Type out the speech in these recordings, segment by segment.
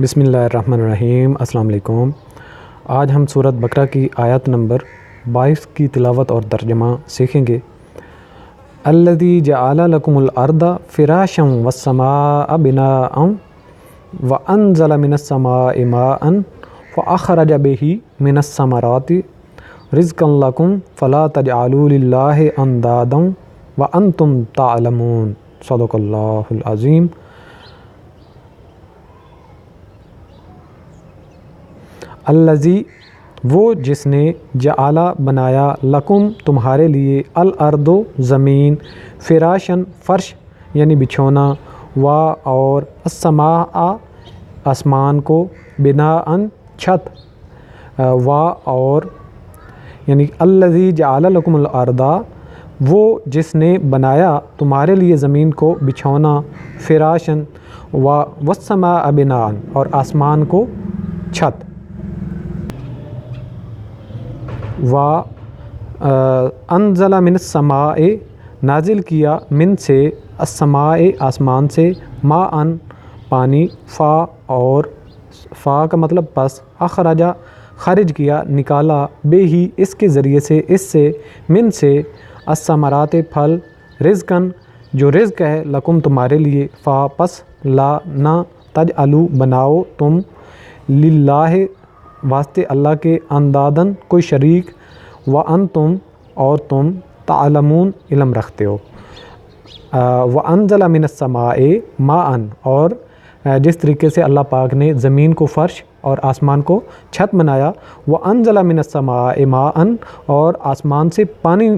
بسم اللہ الرحمن الرحیم۔ السلام علیکم۔ آج ہم سورۃ بقرہ کی آیت نمبر 22 کی تلاوت اور ترجمہ سیکھیں گے۔ الذی جعل لکم الارض فراشا والسماء بناء وانزل من السماء ماء فاخرج به من الثمرات رزقا لکم فلا تجعلوا للہ اندادا وانتم تعلمون۔ صدق اللہ العظیم۔ الذی وہ جس نے جعل بنایا لکم تمہارے لیے الارض زمین فراشن فرش یعنی بچھونا و اور السماء آسمان کو بناء چھت و اور یعنی الذی جعل لکم الارض وہ جس نے بنایا تمہارے لیے زمین کو بچھونا فراشن و والسماء بناء اور آسمان کو چھت و انزل من السماء نازل کیا من سے السماء آسمان سے ماء پانی فا اور فا کا مطلب پس اخرجا خارج کیا نکالا بے ہی اس کے ذریعے سے اس سے من سے الثمرات پھل رزقاً جو رزق ہے لکم تمہارے لیے فا پس لا نہ تجعلوا بناؤ تم للہ واسطے اللہ کے اندادن کوئی شریک وانتم اور تم تعلمون علم رکھتے ہو۔ وانزل من السماء ماء اور جس طریقے سے اللہ پاک نے زمین کو فرش اور آسمان کو چھت بنایا وانزل من السماء ماء اور آسمان سے پانی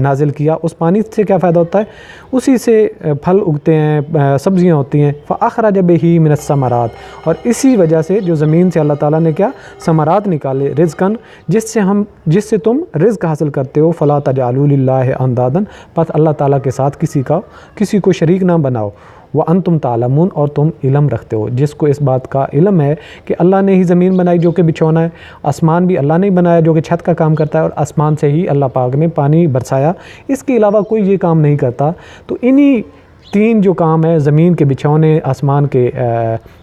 نازل کیا، اس پانی سے کیا فائدہ ہوتا ہے؟ اسی سے پھل اگتے ہیں، سبزیاں ہوتی ہیں۔ فاخرج بہ من الثمرات اور اسی وجہ سے جو زمین سے اللہ تعالیٰ نے کیا ثمرات نکالے رزقاً جس سے تم رزق حاصل کرتے ہو۔ فلا تجعلوا للہ اندادا پس اللہ تعالیٰ کے ساتھ کسی کو شریک نہ بناؤ۔ وانتم تعلمون اور تم علم رکھتے ہو، جس کو اس بات کا علم ہے کہ اللہ نے ہی زمین بنائی جو کہ بچھونا ہے، آسمان بھی اللہ نے ہی بنایا جو کہ چھت کا کام کرتا ہے، اور آسمان سے ہی اللہ پاک نے پانی برسایا، اس کے علاوہ کوئی یہ کام نہیں کرتا۔ تو انہی تین جو کام ہے، زمین کے بچھونے، آسمان کے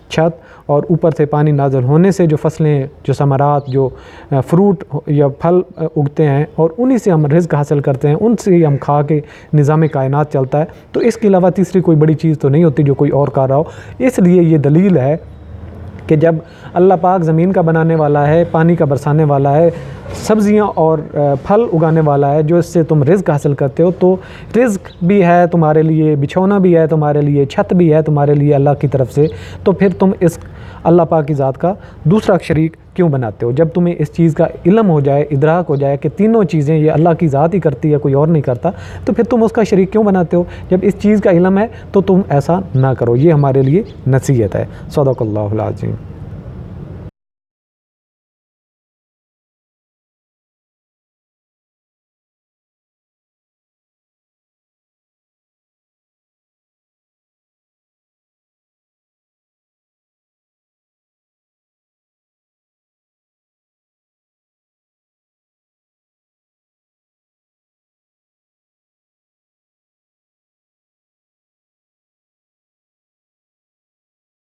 چھت اور اوپر سے پانی نازل ہونے سے جو فصلیں، جو ثمرات، جو فروٹ یا پھل اگتے ہیں اور انہی سے ہم رزق حاصل کرتے ہیں، ان سے ہی ہم کھا کے نظام کائنات چلتا ہے۔ تو اس کے علاوہ تیسری کوئی بڑی چیز تو نہیں ہوتی جو کوئی اور کر رہا ہو۔ اس لیے یہ دلیل ہے کہ جب اللہ پاک زمین کا بنانے والا ہے، پانی کا برسانے والا ہے، سبزیاں اور پھل اگانے والا ہے جو اس سے تم رزق حاصل کرتے ہو، تو رزق بھی ہے تمہارے لیے، بچھونا بھی ہے تمہارے لیے، چھت بھی ہے تمہارے لیے اللہ کی طرف سے، تو پھر تم اس اللہ پاک کی ذات کا دوسرا شریک کیوں بناتے ہو؟ جب تمہیں اس چیز کا علم ہو جائے، ادراک ہو جائے کہ تینوں چیزیں یہ اللہ کی ذات ہی کرتی ہے، کوئی اور نہیں کرتا، تو پھر تم اس کا شریک کیوں بناتے ہو؟ جب اس چیز کا علم ہے تو تم ایسا نہ کرو۔ یہ ہمارے لیے نصیحت ہے۔ صدق اللہ العظیم۔